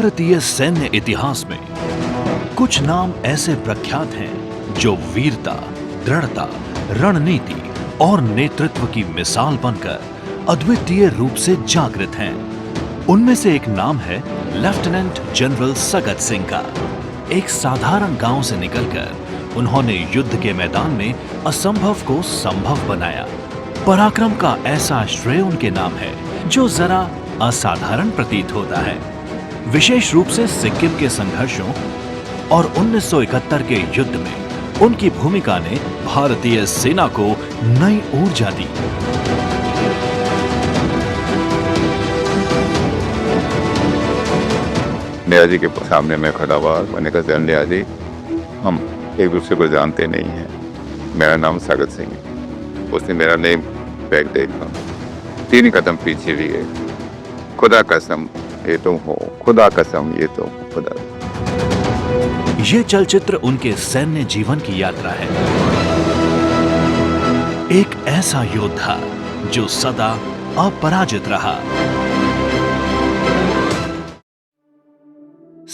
भारतीय सैन्य इतिहास में कुछ नाम ऐसे प्रख्यात हैं जो वीरता, दृढ़ता, रणनीति और नेतृत्व की मिसाल बनकर अद्वितीय रूप से जागृत हैं। उनमें से एक नाम है लेफ्टिनेंट जनरल सगत सिंह का। एक साधारण गांव से निकलकर उन्होंने युद्ध के मैदान में असंभव को संभव बनाया। पराक्रम का ऐसा श्रेय उनके नाम है जो जरा असाधारण प्रतीत होता है। विशेष रूप से सिक्किम के संघर्षों और 1971 के युद्ध में उनकी भूमिका ने भारतीय सेना को नई ऊर्जा दी। नेहा जी के सामने मैं खड़ा हुआ, मैंने कहा नेहा जी, हम एक दूसरे को जानते नहीं हैं, मेरा नाम सगत सिंह है। उसने मेरा नेम बैग देखा, 3 कदम पीछे भी है। खुदा कसम ये तुम हो, खुदा कसम ये तुम हो, खुदा। ये चलचित्र उनके सैन्य जीवन की यात्रा है। एक ऐसा योद्धा जो सदा अपराजित रहा।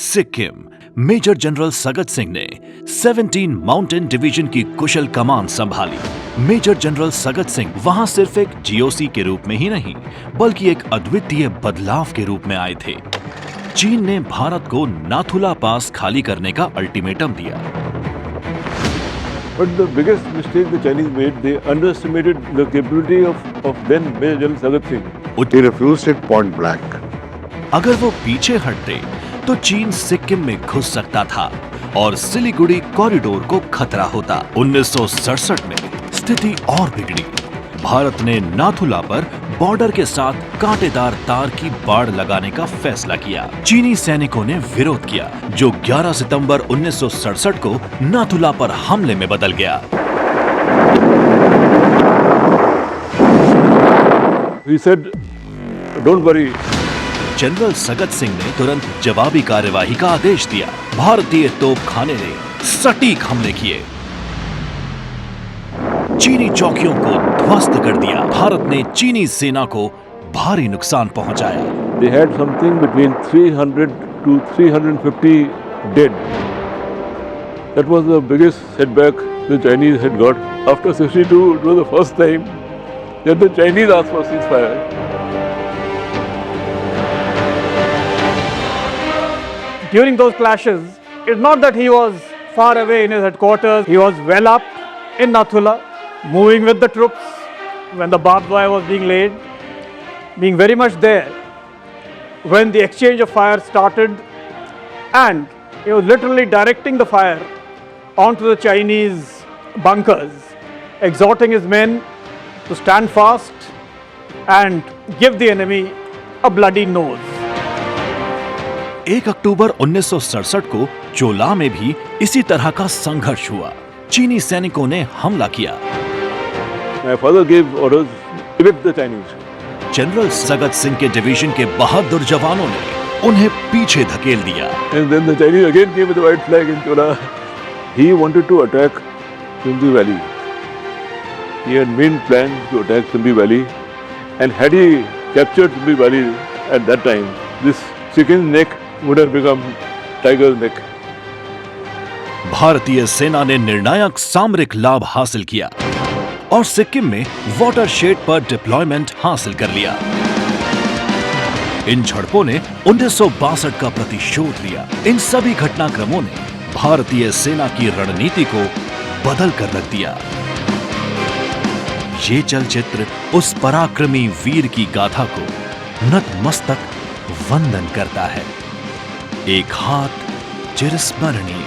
सिक्किम मेजर जनरल सगत सिंह ने 17 माउंटेन डिवीजन की कुशल कमान संभाली। मेजर जनरल सगत सिंह वहां सिर्फ एक जीओसी के रूप में ही नहीं, बल्कि एक अद्वितीय बदलाव के रूप में आए थे। चीन ने भारत को नाथुला पास खाली करने का अल्टीमेटम दिया। But the biggest mistake the Chinese made, they underestimated the capability of then Major General Sagat Singh. He refused it point blank. अगर वो पीछे हटते तो चीन सिक्किम में घुस सकता था और सिलीगुड़ी कॉरिडोर को खतरा होता। 1967 में स्थिति और बिगड़ी। भारत ने नाथुला पर बॉर्डर के साथ कांटेदार तार की बाड़ लगाने का फैसला किया। चीनी सैनिकों ने विरोध किया, जो 11 सितंबर 1967 को नाथुला पर हमले में बदल गया। He said, "Don't worry." General Sagat Singh ने तुरंत जवाबी कार्यवाही का आदेश दिया। भारतीय तोपखाने ने सटीक हमले किए, चीनी चौकियों को ध्वस्त कर दिया। भारत ने चीनी सेना को भारी नुकसान पहुंचाया। They had something between 300 to 350 dead. That was the biggest setback the Chinese had got. After 62, it was the first time that the Chinese asked for ceasefire. During those clashes, it's not that he was far away in his headquarters. He was well up in Nathula, moving with the troops when the barbed wire was being laid, being very much there when the exchange of fire started, and he was literally directing the fire onto the Chinese bunkers, exhorting his men to stand fast and give the enemy a bloody nose. 1 अक्टूबर 1967 को चोला में भी इसी तरह का संघर्ष हुआ। चीनी सैनिकों ने हमला किया। My father gave orders to evict the Chinese. General Sagat Singh के डिवीजन के बहादुर जवानों ने उन्हें पीछे धकेल दिया। And then the Chinese again came with the white flag in Chola. He wanted to attack Simbi Valley. He had main plans to attack Simbi Valley, and had he captured Simbi Valley at that time, this chicken's neck would have become tiger's neck. भारतीय सेना ने निर्णायक सामरिक लाभ हासिल किया और सिक्किम में वाटरशेड पर डिप्लॉयमेंट हासिल कर लिया। इन झड़पों ने 1962 का प्रतिशोध लिया। इन सभी घटनाक्रमों ने भारतीय सेना की रणनीति को बदल कर रख दिया। ये चलचित्र उस पराक्रमी वीर की गाथा को नतमस्तक वंदन करता है। एक हाथ चिरस्मरणीय।